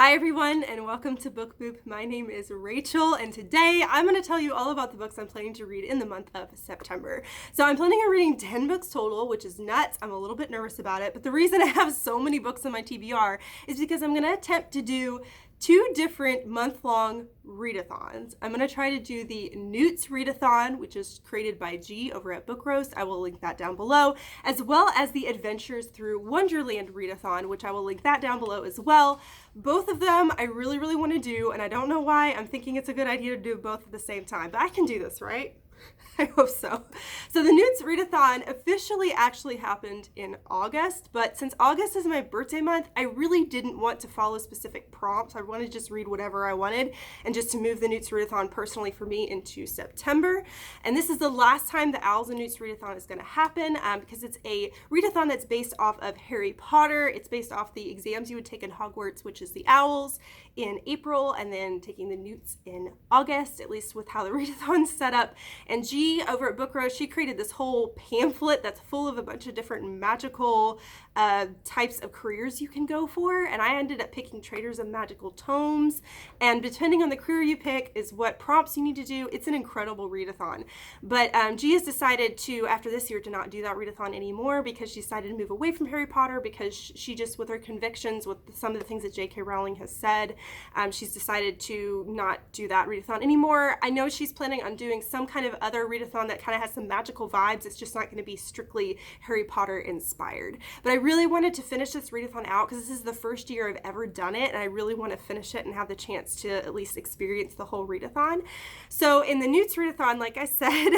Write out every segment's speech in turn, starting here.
Hi everyone, and welcome to Book Boop. My name is Rachel, and today I'm going to tell you all about the books I'm planning to read in the month of September. So I'm planning on reading 10 books total, which is nuts. I'm a little bit nervous about it, but the reason I have so many books on my TBR is because I'm going to attempt to do 2 different month-long readathons. I'm going to try to do the n.e.w.t readathon, which is created by G over at Book Roast. I will link that down below, as well as the Adventures Through Wonderland readathon, which I will link that down below as well. Both of them I really want to do, and I don't know why. I'm thinking it's a good idea to do both at the same time, but I can do this, right? I hope so. So the n.e.w.t readathon officially actually happened in August, but since August is my birthday month, I really didn't want to follow specific prompts. I wanted to just read whatever I wanted and just to move the n.e.w.t readathon personally for me into September. And this is the last time the Owls and n.e.w.t readathon is going to happen because it's a readathon that's based off of Harry Potter. It's based off the exams you would take in Hogwarts, which is the Owls, in April, and then taking the n.e.w.t in August, at least with how the readathon's set up. And G over at Book Roast, she created this whole pamphlet that's full of a bunch of different magical types of careers you can go for, and I ended up picking Traders of Magical Tomes, and depending on the career you pick is what prompts you need to do. It's an incredible readathon, but G has decided to, after this year, to not do that readathon anymore because she decided to move away from Harry Potter because she just, with her convictions, with some of the things that J.K. Rowling has said, she's decided to not do that readathon anymore. I know she's planning on doing some kind of other readathon that kind of has some magical vibes. It's just not going to be strictly Harry Potter inspired. But I really wanted to finish this readathon out because this is the first year I've ever done it, and I really want to finish it and have the chance to at least experience the whole readathon. So in the n.e.w.t readathon, like I said,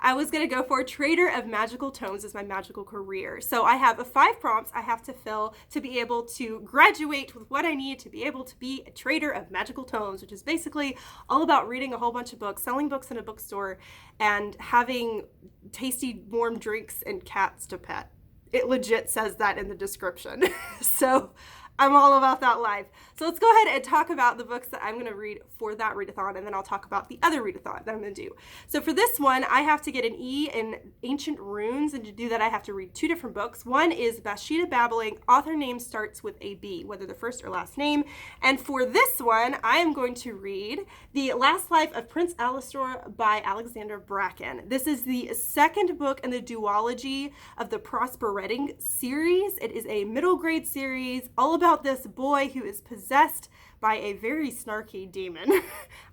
I was going to go for Trader of Magical Tomes as my magical career. So I have 5 prompts I have to fill to be able to graduate with what I need to be able to be a Trader of Magical Tomes, which is basically all about reading a whole bunch of books, selling books in a bookstore, and having tasty warm drinks and cats to pet. It legit says that in the description. So I'm all about that life. So let's go ahead and talk about the books that I'm going to read for that readathon, and then I'll talk about the other readathon that I'm going to do. So for this one, I have to get an E in Ancient Runes, and to do that I have to read 2 different books. One is Bathsheba Babbling. Author name starts with a B, whether the first or last name. And for this one, I am going to read The Last Life of Prince Alastor by Alexandra Bracken. This is the 2nd book in the duology of the Prosper Reading series. It is a middle grade series all about this boy who is possessed by a very snarky demon.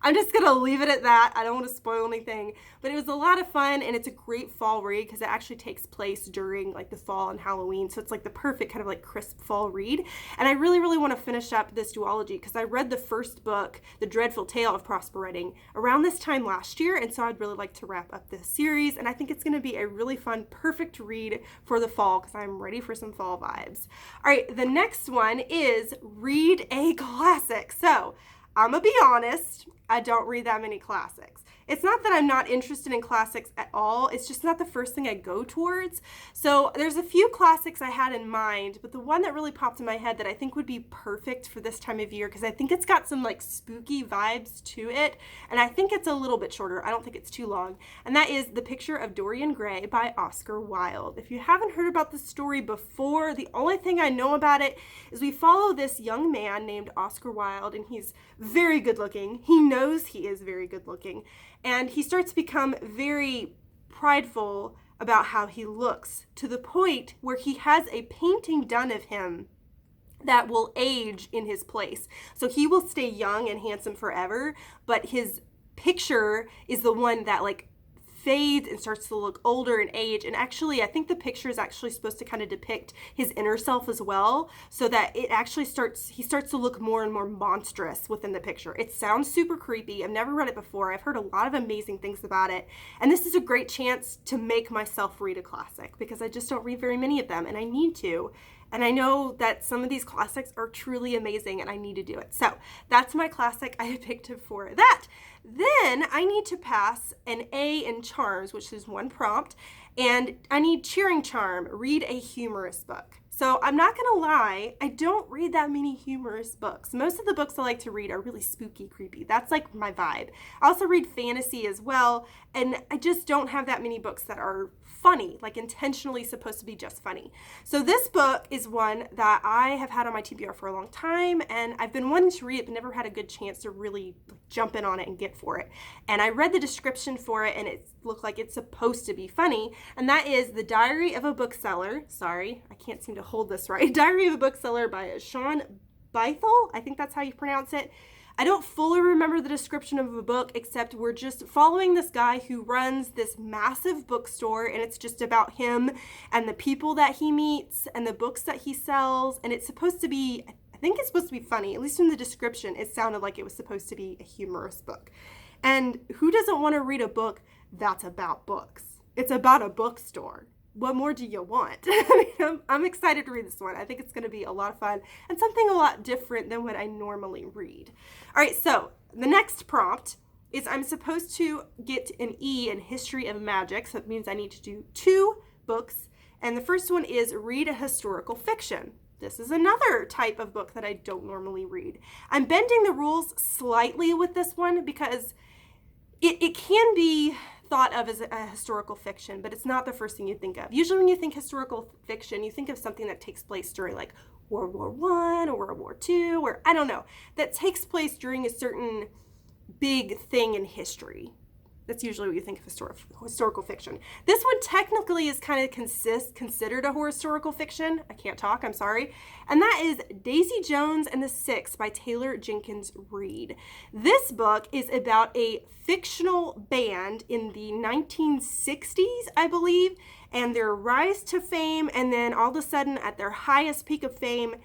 I'm just gonna leave it at that. I don't want to spoil anything, but it was a lot of fun, and it's a great fall read because it actually takes place during like the fall and Halloween, so it's like the perfect kind of like crisp fall read. And I really want to finish up this duology because I read the first book, The Dreadful Tale of Prosper Reading, around this time last year, and so I'd really like to wrap up this series, and I think it's going to be a really fun, perfect read for the fall because I'm ready for some fall vibes. All right, the next one is Read a Classic. So I'm gonna be honest, I don't read that many classics. It's not that I'm not interested in classics at all, it's just not the first thing I go towards. So there's a few classics I had in mind, but the one that really popped in my head that I think would be perfect for this time of year, because I think it's got some like spooky vibes to it, and I think it's a little bit shorter, I don't think it's too long, and that is The Picture of Dorian Gray by Oscar Wilde. If you haven't heard about the story before, the only thing I know about it is we follow this young man named Oscar Wilde, and he's very good looking. He knows he is very good looking, and he starts to become very prideful about how he looks, to the point where he has a painting done of him that will age in his place. So he will stay young and handsome forever, but his picture is the one that like fades and starts to look older and age. And actually, I think the picture is actually supposed to kind of depict his inner self as well, so that it actually he starts to look more and more monstrous within the picture. It sounds super creepy. I've never read it before. I've heard a lot of amazing things about it. And this is a great chance to make myself read a classic because I just don't read very many of them, and I need to. And I know that some of these classics are truly amazing and I need to do it. So that's my classic I had picked for that. Then I need to pass an A in Charms, which is 1 prompt, and I need Cheering Charm, read a humorous book. So I'm not gonna lie, I don't read that many humorous books. Most of the books I like to read are really spooky, creepy. That's like my vibe. I also read fantasy as well, and I just don't have that many books that are funny, like intentionally supposed to be just funny. So this book is one that I have had on my TBR for a long time, and I've been wanting to read it, but never had a good chance to really jump in on it and get for it. And I read the description for it, and it looked like it's supposed to be funny, and that is The Diary of a Bookseller. Sorry, I can't seem to hold this right. Diary of a Bookseller by Shaun, Bythell. I think that's how you pronounce it. I don't fully remember the description of the book, except we're just following this guy who runs this massive bookstore, and it's just about him and the people that he meets and the books that he sells. And it's supposed to be, I think it's supposed to be funny. At least in the description, it sounded like it was supposed to be a humorous book. And who doesn't want to read a book that's about books? It's about a bookstore. What more do you want? I'm excited to read this one. I think it's going to be a lot of fun and something a lot different than what I normally read. All right, so the next prompt is I'm supposed to get an E in History of Magic, so it means I need to do 2 books, and the first one is read a historical fiction. This is another type of book that I don't normally read. I'm bending the rules slightly with this one because it can be thought of as a historical fiction, but it's not the first thing you think of. Usually when you think historical fiction, you think of something that takes place during like World War I or World War II, or I don't know, that takes place during a certain big thing in history. That's usually what you think of historical fiction. This one technically is kind of considered a historical fiction. I can't talk, I'm sorry. And that is Daisy Jones and the Six by Taylor Jenkins Reid. This book is about a fictional band in the 1960s, I believe, and their rise to fame, and then all of a sudden at their highest peak of fame,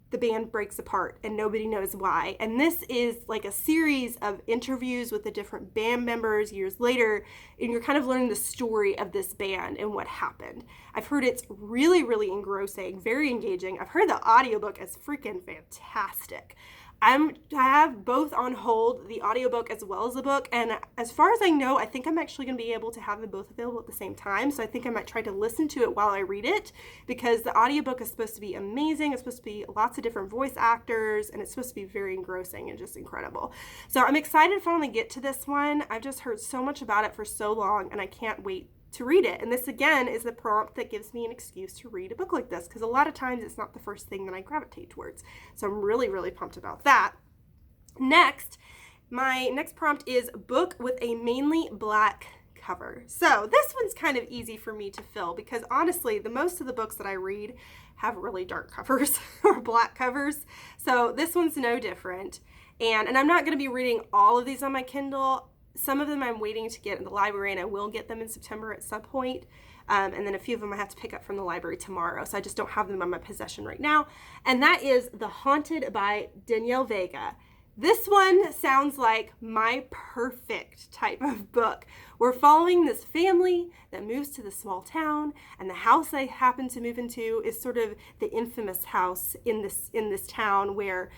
the band breaks apart and nobody knows why. And this is like a series of interviews with the different band members years later, and you're kind of learning the story of this band and what happened. I've heard it's really, really engrossing, very engaging. I've heard the audiobook is freaking fantastic. I have both on hold, the audiobook as well as the book, and as far as I know, I think I'm actually going to be able to have them both available at the same time, so I think I might try to listen to it while I read it, because the audiobook is supposed to be amazing. It's supposed to be lots of different voice actors, and it's supposed to be very engrossing and just incredible. So I'm excited to finally get to this one. I've just heard so much about it for so long, and I can't wait to read it. And this again is the prompt that gives me an excuse to read a book like this, because a lot of times it's not the first thing that I gravitate towards. So I'm really, really pumped about that. Next, my next prompt is book with a mainly black cover. So this one's kind of easy for me to fill, because honestly, most of the books that I read have really dark covers or black covers. So this one's no different. And I'm not going to be reading all of these on my Kindle. Some of them I'm waiting to get in the library, and I will get them in September at some point. And then a few of them I have to pick up from the library tomorrow, so I just don't have them in my possession right now. And that is The Haunted by Danielle Vega. This one sounds like my perfect type of book. We're following this family that moves to the small town, and the house they happen to move into is sort of the infamous house in this town where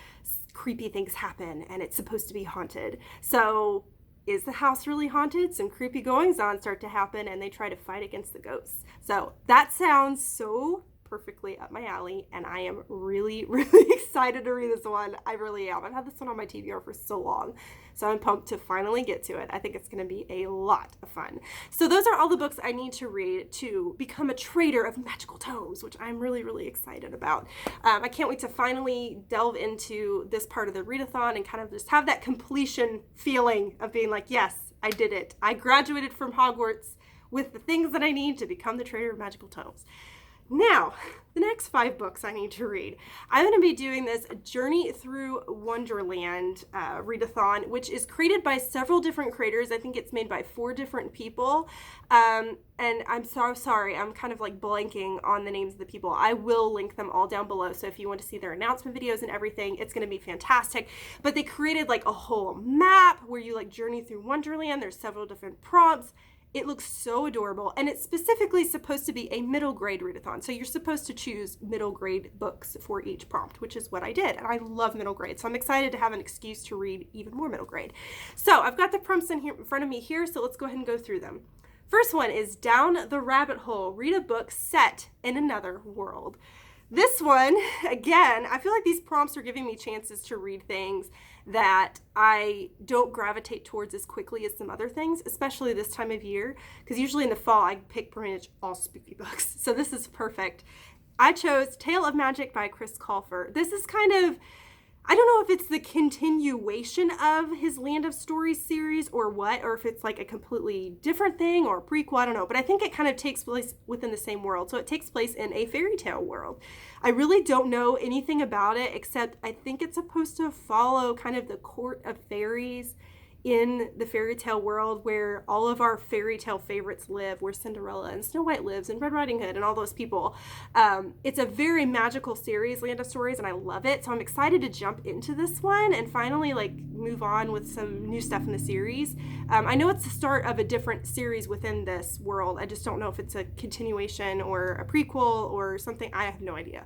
creepy things happen, and it's supposed to be haunted. So is the house really haunted? Some creepy goings-on start to happen, and they try to fight against the ghosts. So that sounds so perfectly up my alley, and I am really, really excited to read this one. I really am. I've had this one on my TBR for so long, so I'm pumped to finally get to it. I think it's going to be a lot of fun. So those are all the books I need to read to become a trader of magical tomes, which I'm really, really excited about. I can't wait to finally delve into this part of the readathon and kind of just have that completion feeling of being like, yes, I did it. I graduated from Hogwarts with the things that I need to become the trader of magical tomes. Now, the next 5 books I need to read. I'm going to be doing this Journey Through Wonderland readathon, which is created by several different creators. I think it's made by 4 different people. And I'm so sorry, I'm kind of like blanking on the names of the people. I will link them all down below, so if you want to see their announcement videos and everything, it's going to be fantastic. But they created like a whole map where you like journey through Wonderland. There's several different prompts. It looks so adorable, and it's specifically supposed to be a middle grade readathon. So you're supposed to choose middle grade books for each prompt, which is what I did. And I love middle grade, so I'm excited to have an excuse to read even more middle grade. So I've got the prompts in front of me here, so let's go ahead and go through them. First one is Down the Rabbit Hole. Read a book set in another world. This one, again, I feel like these prompts are giving me chances to read things that I don't gravitate towards as quickly as some other things, especially this time of year, because usually in the fall I pick pretty much all spooky books. So this is perfect. I chose Tale of Magic by Chris Colfer. This is kind of, I don't know if it's the continuation of his Land of Stories series or what, or if it's like a completely different thing or a prequel, I don't know. But I think it kind of takes place within the same world. So it takes place in a fairy tale world. I really don't know anything about it, except I think it's supposed to follow kind of the court of fairies in the fairy tale world where all of our fairy tale favorites live, where Cinderella and Snow White lives and Red Riding Hood and all those people. It's a very magical series, Land of Stories, and I love it. So I'm excited to jump into this one and finally like move on with some new stuff in the series. I know it's the start of a different series within this world. I just don't know if it's a continuation or a prequel or something. I have no idea.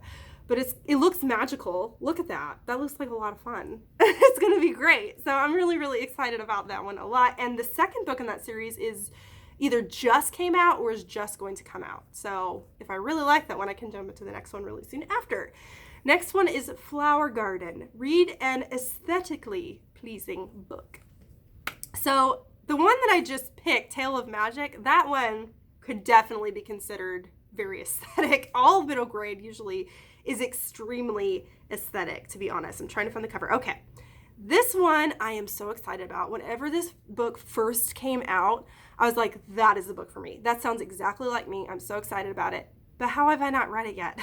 But it looks magical. Look at that. That looks like a lot of fun. It's going to be great. So I'm really, really excited about that one a lot. And the second book in that series is either just came out or is just going to come out. So if I really like that one, I can jump into the next one really soon after. Next one is Flower Garden. Read an aesthetically pleasing book. So the one that I just picked, Tale of Magic, that one could definitely be considered very aesthetic. All middle grade usually is extremely aesthetic, to be honest. I'm trying to find the cover. Okay. This one I am so excited about. Whenever this book first came out, I was like, that is the book for me. That sounds exactly like me. I'm so excited about it. But how have I not read it yet?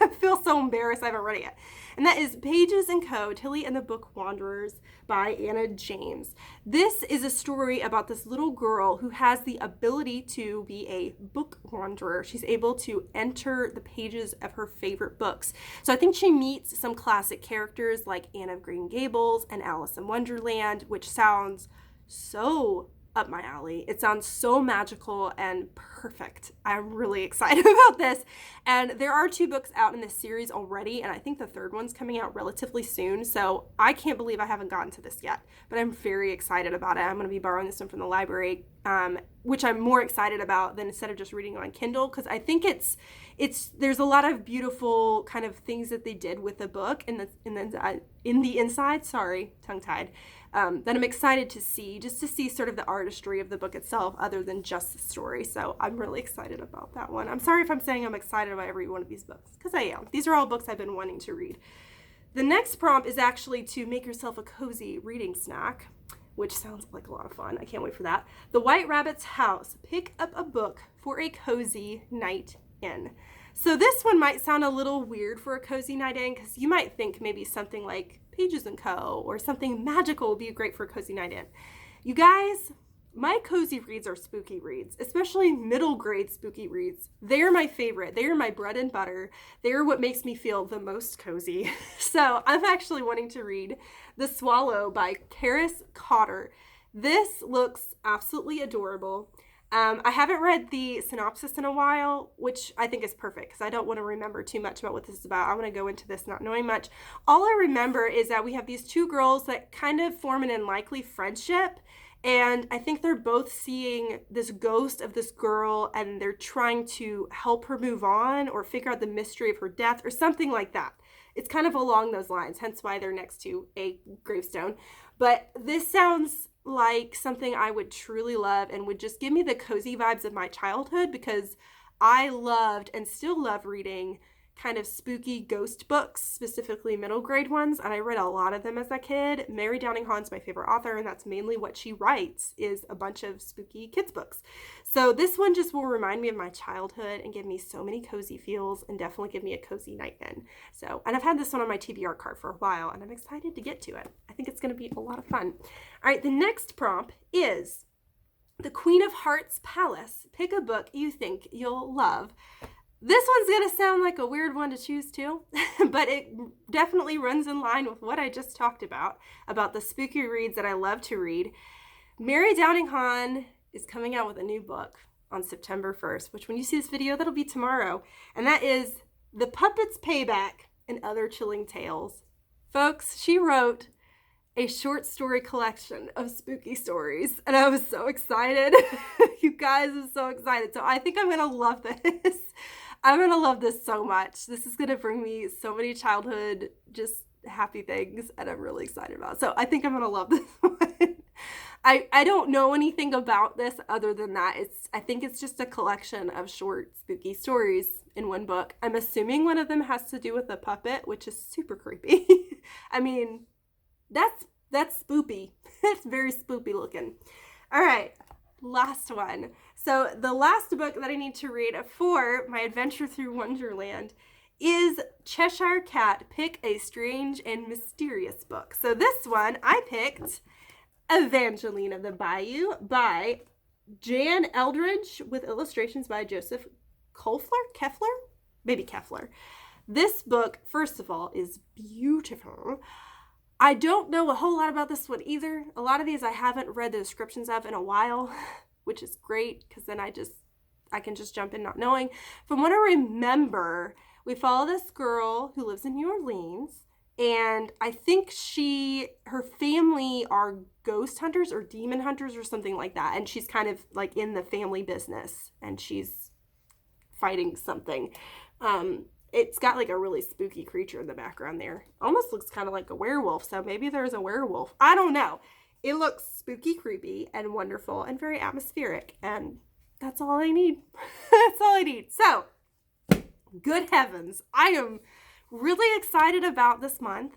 I feel so embarrassed I haven't read it yet. And that is Pages & Co., Tilly and the Bookwanderers by Anna James. This is a story about this little girl who has the ability to be a book wanderer. She's able to enter the pages of her favorite books. So I think she meets some classic characters like Anne of Green Gables and Alice in Wonderland, which sounds so up my alley. It sounds so magical and perfect. I'm really excited about this. And there are 2 books out in this series already, and I think the third one's coming out relatively soon. So I can't believe I haven't gotten to this yet, but I'm very excited about it. I'm going to be borrowing this one from the library, which I'm more excited about than instead of just reading it on Kindle, because I think there's a lot of beautiful kind of things that they did with the book in the inside. Sorry, tongue-tied. That I'm excited to see, just to see sort of the artistry of the book itself other than just the story. So I'm really excited about that one. I'm sorry if I'm saying I'm excited about every one of these books, because I am. These are all books I've been wanting to read. The next prompt is actually to make yourself a cozy reading snack, which sounds like a lot of fun. I can't wait for that. The White Rabbit's House. Pick up a book for a cozy night in. So this one might sound a little weird for a cozy night in, because you might think maybe something like Pages & Co. or something magical would be great for a cozy night in. You guys, my cozy reads are spooky reads, especially middle grade spooky reads. They're my favorite. They are my bread and butter. They're what makes me feel the most cozy. So I'm actually wanting to read The Swallow by Charis Cotter. This looks absolutely adorable. I haven't read the synopsis in a while, which I think is perfect because I don't want to remember too much about what this is about. I want to go into this not knowing much. All I remember is that we have these 2 girls that kind of form an unlikely friendship, and I think they're both seeing this ghost of this girl and they're trying to help her move on or figure out the mystery of her death or something like that. It's kind of along those lines, hence why they're next to a gravestone. But this sounds like something I would truly love and would just give me the cozy vibes of my childhood, because I loved and still love reading kind of spooky ghost books, specifically middle grade ones, and I read a lot of them as a kid. Mary Downing Hahn's my favorite author, and that's mainly what she writes, is a bunch of spooky kids books. So this one just will remind me of my childhood and give me so many cozy feels and definitely give me a cozy night in. So, and I've had this one on my TBR card for a while, and I'm excited to get to it. I think it's going to be a lot of fun. All right, the next prompt is The Queen of Hearts Palace. Pick a book you think you'll love. This one's going to sound like a weird one to choose too, but it definitely runs in line with what I just talked about the spooky reads that I love to read. Mary Downing Hahn is coming out with a new book on September 1st, which when you see this video, that'll be tomorrow. And that is The Puppet's Payback and Other Chilling Tales. Folks, she wrote a short story collection of spooky stories, and I was so excited. You guys, I'm so excited. So I think I'm going to love this. I'm gonna love this so much. This is gonna bring me so many childhood just happy things, and I'm really excited about it. So I think I'm gonna love this one. I don't know anything about this other than that. I think it's just a collection of short spooky stories in one book. I'm assuming one of them has to do with a puppet, which is super creepy. I mean, that's spoopy. It's very spoopy looking. All right, last one. So the last book that I need to read for my adventure through Wonderland is Cheshire Cat, Pick a Strange and Mysterious Book. So this one I picked Evangeline of the Bayou by Jan Eldredge with illustrations by Joseph Keffler? Maybe Keffler. This book, first of all, is beautiful. I don't know a whole lot about this one either. A lot of these I haven't read the descriptions of in a while, which is great because then I can just jump in not knowing. From what I remember, we follow this girl who lives in New Orleans, and I think her family are ghost hunters or demon hunters or something like that, and she's kind of like in the family business, and she's fighting something. It's got like a really spooky creature in the background there. Almost looks kind of like a werewolf, so maybe there's a werewolf. I don't know. It looks spooky, creepy, and wonderful, and very atmospheric, and that's all I need. That's all I need. So, good heavens. I am really excited about this month,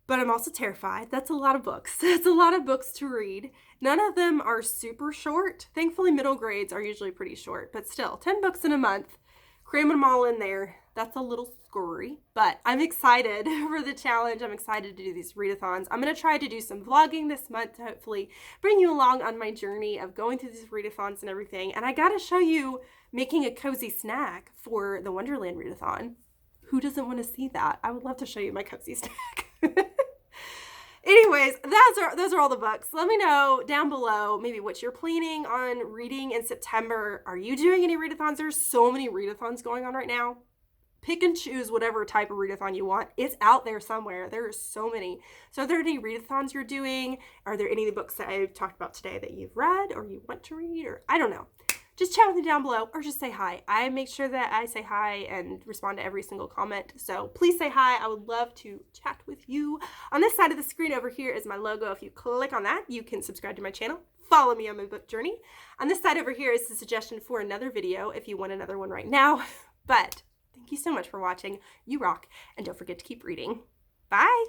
but I'm also terrified. That's a lot of books. That's a lot of books to read. None of them are super short. Thankfully, middle grades are usually pretty short, but still, 10 books in a month, cramming them all in there. That's a little scary, but I'm excited for the challenge. I'm excited to do these readathons. I'm going to try to do some vlogging this month to hopefully bring you along on my journey of going through these readathons and everything. And I got to show you making a cozy snack for the Wonderland readathon. Who doesn't want to see that? I would love to show you my cozy snack. Anyways, those are all the books. Let me know down below maybe what you're planning on reading in September. Are you doing any readathons? There's so many readathons going on right now. Pick and choose whatever type of readathon you want. It's out there somewhere. There are so many. So are there any readathons you're doing? Are there any of the books that I've talked about today that you've read or you want to read? Or I don't know. Just chat with me down below or just say hi. I make sure that I say hi and respond to every single comment. So please say hi. I would love to chat with you. On this side of the screen over here is my logo. If you click on that, you can subscribe to my channel. Follow me on my book journey. On this side over here is the suggestion for another video if you want another one right now. But thank you so much for watching. You rock. And don't forget to keep reading. Bye.